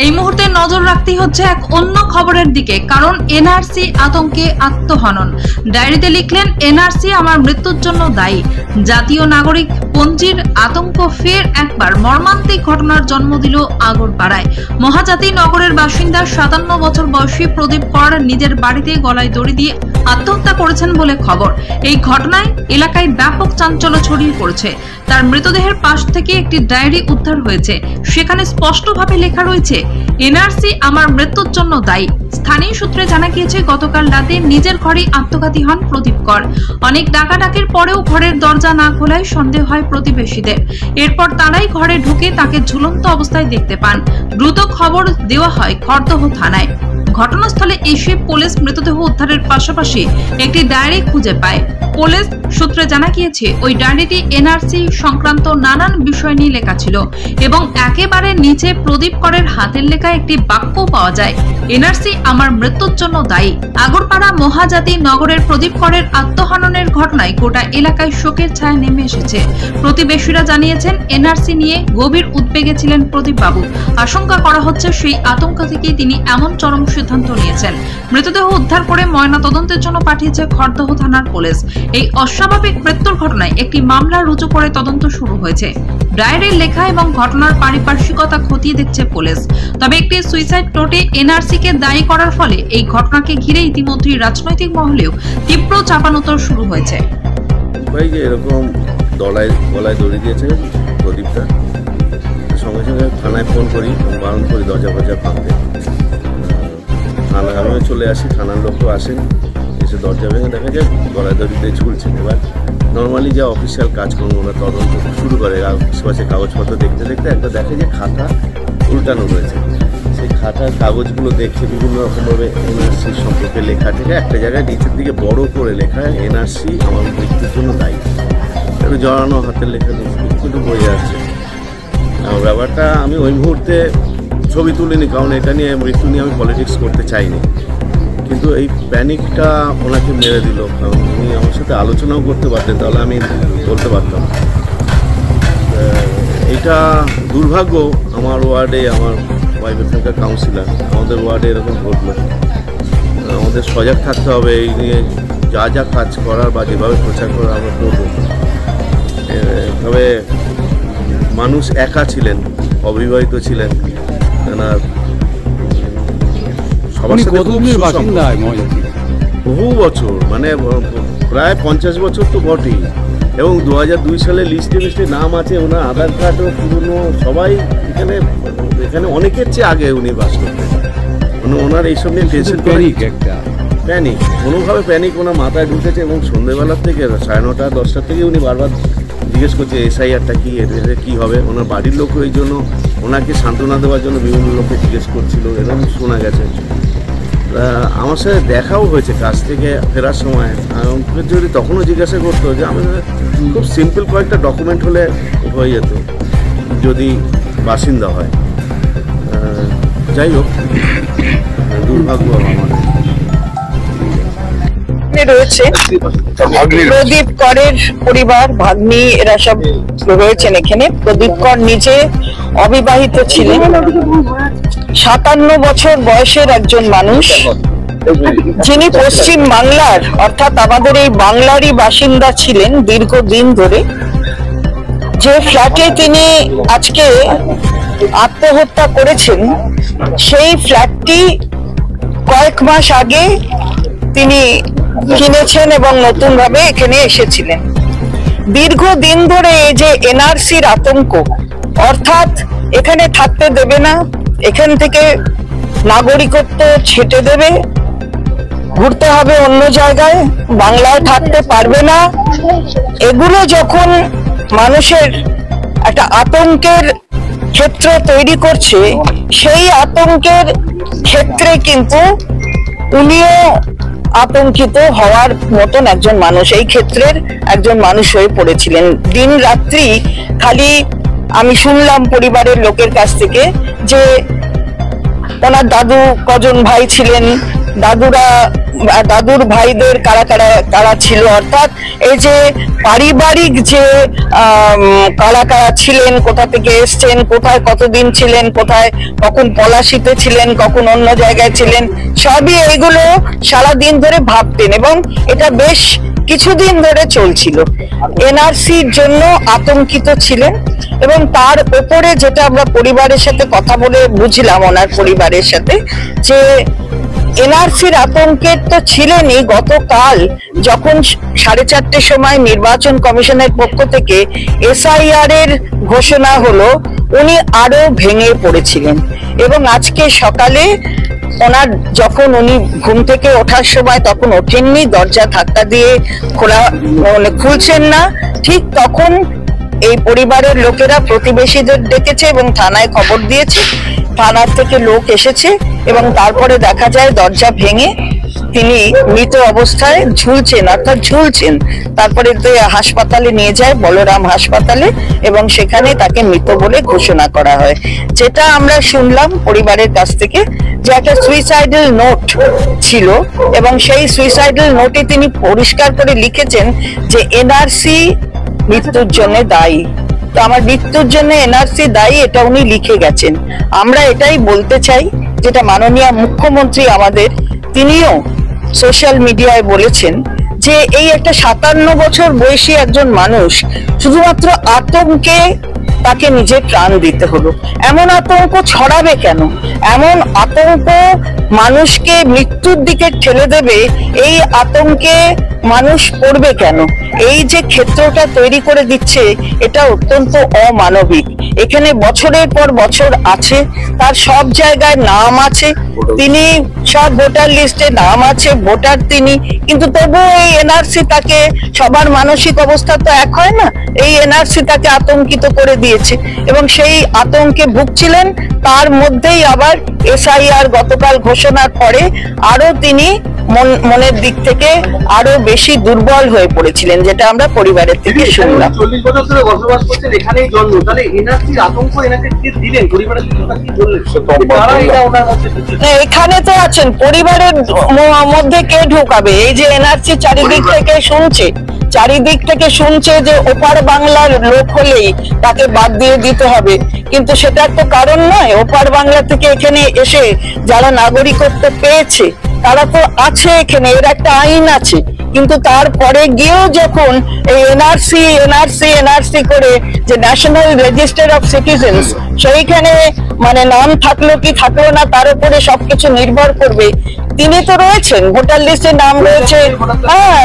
এই মুহূর্তে নজর রাখতে হচ্ছে এক অন্য খবরের দিকে, কারণ এনআরসি আতঙ্কে আত্মহনন। ডায়েরিতে লিখলেন, এনআরসি আমার মৃত্যুর জন্য দায়ী। জাতীয় নাগরিক পঞ্জির আতঙ্ক ফের একবার মর্মান্তিক ঘটনার জন্ম দিল আগরপাড়ায়। মহাজাতি নগরের বাসিন্দা 57 বছর বয়সী প্রদীপ কর নিজের বাড়িতে গলায় দড়ি দিয়ে আত্মহত্যা করেছেন বলে খবর। এই ঘটনায় এলাকায় ব্যাপক চাঞ্চল্য ছড়িয়ে পড়েছে। তার মৃতদেহের পাশ থেকে একটি ডায়েরি উদ্ধার হয়েছে। সেখানে স্পষ্টভাবে লেখা রয়েছে, এনআরসি আমার মৃত্যুর জন্য দায়ী। স্থানীয় সূত্রে জানা গিয়েছে, গতকাল রাতে নিজের ঘরে আত্মঘাতী হন প্রদীপ কর। অনেক ডাকাডাকির পরেও ঘরের দরজা না খোলায় সন্দেহ হয় প্রতিবেশীদের। এরপর তারাই ঘরে ঢুকে তাকে ঝুলন্ত অবস্থায় দেখতে পান। দ্রুত খবর দেওয়া হয় খড়দহ থানায়। ঘটনাস্থলে এসে পুলিশ মৃতদেহ উদ্ধারের পাশাপাশি একটি ডায়েরি খুঁজে পায়। পুলিশ সূত্রে জানা গিয়েছে, ওই ডায়েরিটি এনআরসি সংক্রান্ত নানান বিষয় নিয়ে লেখা ছিল এবং একেবারে নিচে প্রদীপ করের হাতের লেখা একটি বাক্য পাওয়া যায়, এনআরসি আমার মৃত্যুর জন্য দায়ী। আগরপাড়া মহাজাতি নগরের প্রদীপ করের আত্মহননের ঘটনায় গোটা এলাকায় শোকের ছায়া নেমে এসেছে। প্রতিবেশীরা জানিয়েছেন, এনআরসি নিয়ে গভীর উদ্বেগে ছিলেন প্রদীপ বাবু। আশঙ্কা করা হচ্ছে সেই আতঙ্ক থেকেই তিনি এমন চরম সিদ্ধান্ত নিয়েছেন। মৃতদেহ উদ্ধার করে ময়না তদন্তের জন্য পাঠিয়েছে খড়দহ থানার পুলিশ। এই অস্বাভাবিক মৃত্যুর ঘটনায় একটি মামলা রুজু করে তদন্ত শুরু হয়েছে। ডায়েরির লেখা এবং ঘটনার পারিপার্শ্বিকতা খতিয়ে দেখছে পুলিশ। তবে একটি সুইসাইড নোটে এনআরসি কে দায়ী করার ফলে এই ঘটনাকে ঘিরে ইতিমধ্যেই রাজনৈতিক মহলেও তীব্র চাপানোতর শুরু হয়েছে। এরকম গলায় দড়ি দিয়েছে প্রদীপটা, সঙ্গে সঙ্গে থানায় ফোন করি, বারণ করি দরজা ভাঙতে। থানা চলে আসি, থানার লোকও আসেন, এসে দরজা ভেঙে দেখা যায় গলায় দড়ি দিয়ে ঝুলছেন। এবার নর্মালি যা অফিসিয়াল কাজকর্ম ওরা তদন্ত শুরু করে, আশেপাশে কাগজপত্র দেখতে দেখতে একটা দেখে যে খাতা উল্টানো রয়েছে। সেই খাতার কাগজগুলো দেখে বিভিন্ন রকমভাবে এনআরসি সম্পর্কে লেখা থেকে একটা জায়গায় নিচের দিকে বড় করে লেখা, এনআরসি আমার মৃত্যুর জন্য দায়ী। একটু জড়ানো হাতের লেখা কিন্তু বোঝা যাচ্ছে। ব্যাপারটা আমি ওই মুহূর্তে ছবি তুলিনি, কারণ এটা নিয়ে মৃত্যু নিয়ে আমি পলিটিক্স করতে চাইনি। কিন্তু এই প্যানিকটা ওনাকে মেরে দিল। কারণ উনি আমার সাথে আলোচনাও করতে পারতেন, তাহলে আমি বলতে পারতাম। এটা দুর্ভাগ্য আমার ওয়ার্ডে, আমার ওয়াইফের থাকা কাউন্সিলর, আমাদের ওয়ার্ডে এরকম ঘটলো। আমাদের সজাগ থাকতে হবে এই নিয়ে, যা যা কাজ করার বা যেভাবে প্রচার করার আমরা করবো। তবে মানুষ একা ছিলেন, অবিবাহিত ছিলেন, সবার সাথে বহু বছর, মানে প্রায় 50 বছর তো বটেই। এবং 2002 সালে লিস্টে নাম আছে, ওনার আধার কার্ডও পুরনো, সবাই এখানে অনেকের চেয়ে আগে উনি বাস করতেন। ওনার এইসব নিয়ে টেনশন, প্যানিক, কোনোভাবে প্যানিক ওনার মাথায় ঢুকেছে। এবং সন্ধ্যেবেলার থেকে 9:30 10টা থেকে উনি বারবার জিজ্ঞেস করছে এসআইআরটা কি, এতে কী হবে। ওনার বাড়ির লোক ওই জন্য ওনাকে সান্ত্বনা দেওয়ার জন্য বিভিন্ন লোককে জিজ্ঞেস করছিল, এরকম শোনা গেছে। আমার সাথে দেখাও হয়েছে কাজ থেকে ফেরার সময়। যদি তখনও জিজ্ঞাসা করতো যে আমাদের খুব সিম্পল কয়েকটা ডকুমেন্ট হলে হয়ে যেত যদি বাসিন্দা হয়। যাই হোক, দুর্ভাগ্য আমাদের রয়েছে। প্রদীপ করের পরিবার, ভাগ্নি, এরা সব রয়েছেন এখানে। প্রদীপ কর নিজে অবিবাহিত ছিলেন, 57 বছর বয়সের একজন মানুষ, যিনি পশ্চিম বাংলার অর্থাৎ আমাদের এই বাংলারই বাসিন্দা ছিলেন দীর্ঘদিন ধরে। যে ফ্ল্যাটে তিনি আজকে আত্মহত্যা করেছেন, সেই ফ্ল্যাটটি কয়েক মাস আগে তিনি কিনেছেন এবং নতুন ভাবে এখানে এসেছিলেন। দীর্ঘদিন ধরে এই যে এনআরসির আতঙ্ক, অর্থাৎ এখানে থাকতে দেবে না, এখান থেকে নাগরিকত্ব ছেটে দেবে, ঘুরতে হবে অন্য জায়গায়, বাংলায় থাকতে পারবে না, এগুলো যখন মানুষের একটা আতঙ্কের ক্ষেত্র তৈরি করছে, সেই আতঙ্কের ক্ষেত্রে কিন্তু উনিও আতঙ্কিত হওয়ার মতন একজন মানুষ, এই ক্ষেত্রের একজন মানুষ হয়ে পড়েছিলেন। দিন রাত্রি খালি আমি শুনলাম পরিবারের লোকের কাছ থেকে যে ওনার দাদু কজন ভাই ছিলেন, দাদুরা দাদুর ভাইদের কারা কারা কারা ছিল, অর্থাৎ এই যে পারিবারিক যে কারা কারা ছিলেন, কোথা থেকে এসছেন, কোথায় কতদিন ছিলেন, কোথায় কখন পলাশিতে ছিলেন, কখন অন্য জায়গায় ছিলেন, সবই এইগুলো সারাদিন ধরে ভাবতেন এবং এটা বেশ কিছুদিন ধরে চলছিল। এনআরসির জন্য আতঙ্কিত ছিলেন এবং তার উপরে যেটা আমরা পরিবারের সাথে কথা বলে বুঝলাম, ওনার পরিবারের সাথে, যে এনআরসির আতঙ্কে তো ছিলেনই। গতকাল যখন 4:30 সময় নির্বাচন কমিশনের পক্ষ থেকে SIR এর ঘোষণা হলো, উনি আরো ভেঙে পড়েছিলেন এবং আজকে সকালে ওনার যখন উনি ঘুম থেকে ওঠার সময় তখন ওঠেননি, দরজা ধাক্কা দিয়ে খুলছেন না, ঠিক তখন এই পরিবারের লোকেরা প্রতিবেশীদের ডেকেছে এবং থানায় খবর দিয়েছে। থানার থেকে লোক এসেছে এবং তারপরে দেখা যায় দরজা ভেঙে তিনি মৃত অবস্থায় ঝুলছেন, অর্থাৎ ঝুলছেন। তারপরে হাসপাতালে নিয়ে যায়, বলরাম হাসপাতালে, এবং সেখানে তাকে মৃত বলে ঘোষণা করা হয়। যেটা আমরা শুনলাম পরিবারের কাছ থেকে যে একটা সুইসাইডাল নোট ছিল এবং সেই সুইসাইডাল নোটে তিনি পরিষ্কার করে লিখেছেন যে এনআরসি মৃত্যুর জন্য দায়ী। তো আমার মৃত্যুর জন্য এনআরসি দায়ী, এটা উনি লিখে গেছেন। আমরা এটাই বলতে চাই, যেটা মাননীয় মুখ্যমন্ত্রী আমাদের, তিনিও সোশ্যাল মিডিয়ায় বলেছেন যে এই একটা 57 বছর বয়সী একজন মানুষ শুধুমাত্র আতঙ্কে তাকে নিজের প্রাণ দিতে হলো। এমন আতঙ্ক ছড়াবে কেন? এমন আতঙ্ক মানুষকে মৃত্যুর দিকে ঠেলে দেবে, এই আতঙ্কে মানুষ পড়বে কেন? এই যে ক্ষেত্রটা তৈরি করে দিচ্ছে, এটা অত্যন্ত অমানবিক। এখানে বছরের পর বছর আছে, তার সব জায়গায় নাম আছে, তিনি সব ভোটার লিস্টে নাম আছে, ভোটার তিনি, কিন্তু তবুও এই এনআরসি তাকে, সবার মানসিক অবস্থা তো এক হয় না, এই এনআরসি তাকে আতঙ্কিত করে দিয়েছে এবং সেই আতঙ্কে ভুগছিলেন। তার মধ্যেই আবার SIR গতকাল ঘোষণার পরে আরো তিনি মনের দিক থেকে আরো বেশি দুর্বল হয়ে পড়েছিলেন, যেটা আমরা পরিবারের থেকে শুনলাম। 40 বছর ধরে বসবাস করছেন, এখানেই জন্ম, তাহলে এনআরসির আতঙ্ক এনাকে কি দিলেন? পরিবারের কথা কি বললেন? এখানে তো আছেন, পরিবারের মধ্যে কে ঢোকাবে? এই যে এনআরসি চারিদিক থেকে শুনছে যে ওপার বাংলার লোক হলেই তাকে বাদ দিয়ে দিতে হবে, কিন্তু সেটার তো কারণ নয়। ওপার বাংলা থেকে এখানে এসে যারা নাগরিকত্ব পেয়েছে তারা তো আছে এখানে, এর একটা আইন আছে, কিন্তু তারপরে গিয়েও যখন এই এনআরসি করে যে ন্যাশনাল রেজিস্টার অফ সিটিজেন্স, সেইখানে মানে নাম থাকলো কি থাকলো না তার উপরে সবকিছু নির্ভর করবে। তিনি তো রয়েছেন, ভোটার লিস্টে নাম রয়েছে, হ্যাঁ,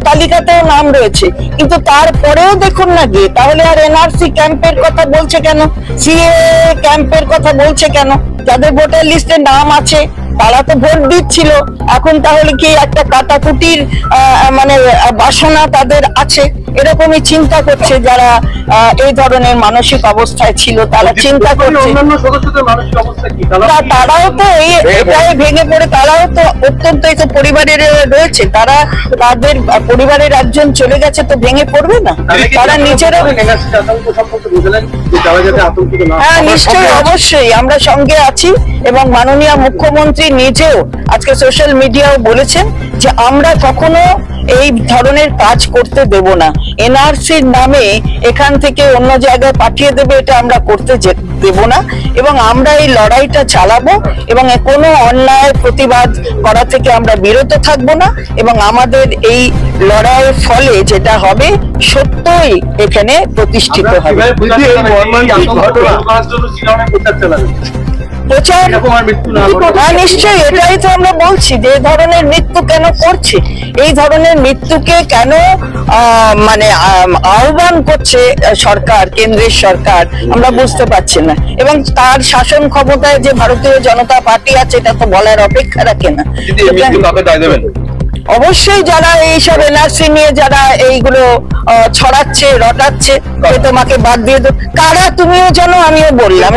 তালিকাতেও নাম রয়েছে, কিন্তু তারপরেও দেখুন না গিয়ে, তাহলে আর এনআরসি ক্যাম্পের কথা বলছে কেন? সিএ ক্যাম্পের কথা বলছে কেন? যাদের ভোটার লিস্টে নাম আছে তারা তো ভোট দিচ্ছিল, এখন তাহলে কি একটা কাটাকুটির মানে বাসনা তাদের আছে? এরকমই চিন্তা করছে যারা এই ধরনের মানসিক অবস্থায় ছিল, তারা চিন্তা করছে। তারাও তো এটাই ভেঙে পড়ে, তারাও তো অত্যন্ত এই তো পরিবারের রয়েছে, তারা তাদের পরিবারের একজন চলে গেছে, তো ভেঙে পড়বে না? তারা নিজেরা, হ্যাঁ নিশ্চয়ই, অবশ্যই আমরা সঙ্গে আছি এবং মাননীয় মুখ্যমন্ত্রী নিজেও আজকে সোশ্যাল মিডিয়াও বলেছেন যে আমরা কখনো এই ধরনের কাজ করতে দেব না, এনআরসির নামে এখান থেকে অন্য জায়গায় পাঠিয়ে দেবে, এটা আমরা করতে দেব না এবং আমরা এই লড়াইটা চালাবো এবং কোনো অন্যায়ের প্রতিবাদ করা থেকে আমরা বিরত থাকবো না এবং আমাদের এই লড়াইয়ের ফলে যেটা হবে সত্যই এখানে প্রতিষ্ঠিত হবে। নিশ্চয়ই, এটাই তো আমরা বলছি যে এই ধরনের মৃত্যু কেন করছে, এই ধরনের মৃত্যুকে কেন মানে আহ্বান করছে সরকার, কেন্দ্রের সরকার, আমরা বুঝতে পারছি না। এবং তার শাসন ক্ষমতায় যে ভারতীয় জনতা পার্টি আছে, এটা তো বলার অপেক্ষা রাখে না। অবশ্যই যারা এইসব এনআরসি নিয়ে যারা এইগুলো ছড়াচ্ছে, রটাচ্ছে, তোমাকে বাদ দিয়ে দেবো, কারা তুমিও জানো, আমিও বললাম,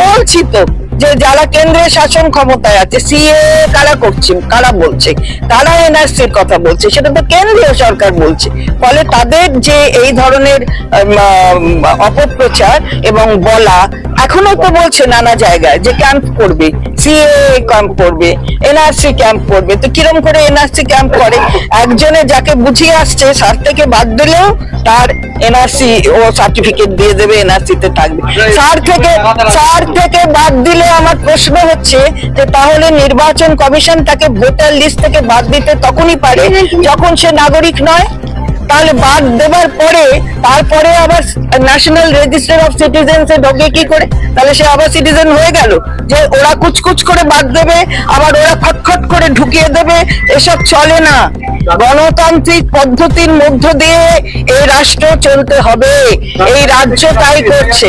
বলছি তো যে যারা কেন্দ্রের শাসন ক্ষমতায় আছে সিএ কারা করছে, কারা বলছে, তারা এনআরসির কথা বলছে, সেটা তো কেন্দ্রীয় সরকার বলছে। ফলে তাদের যে এই ধরনের অপপ্রচার এবং বলা, এখনো তো বলছে নানা জায়গায় যে ক্যাম্প করবে, সিএ ক্যাম্প করবে, এনআরসি ক্যাম্প করবে। তো কিরম করে এনআরসি ক্যাম্প করে? একজনে যাকে বুঝিয়ে আসছে সার থেকে বাদ দিলেও তার এনআরসি ও সার্টিফিকেট দিয়ে দেবে, এনআরসি তে থাকবে। সার থেকে বাদ দিলে আমার প্রশ্ন হচ্ছে যে তাহলে নির্বাচন কমিশন তাকে ভোটার লিস্ট থেকে বাদ দিতে তখনই পারে যখন সে নাগরিক নয়। তাহলে বাদ দেবার পরে তারপরে আবার ন্যাশনাল রেজিস্টার অফ সিটিজেন্স এ ঢোকে কি করে? তাহলে সে আবার সিটিজেন হয়ে গেল? যে ওরা কুচকুচ করে বাদ দেবে আবার ওরা খটখট করে ঢুকিয়ে দেবে, এসব চলে না। গণতান্ত্রিক পদ্ধতির মধ্য দিয়ে এই রাষ্ট্র চলতে হবে, এই রাজ্য তাই করছে।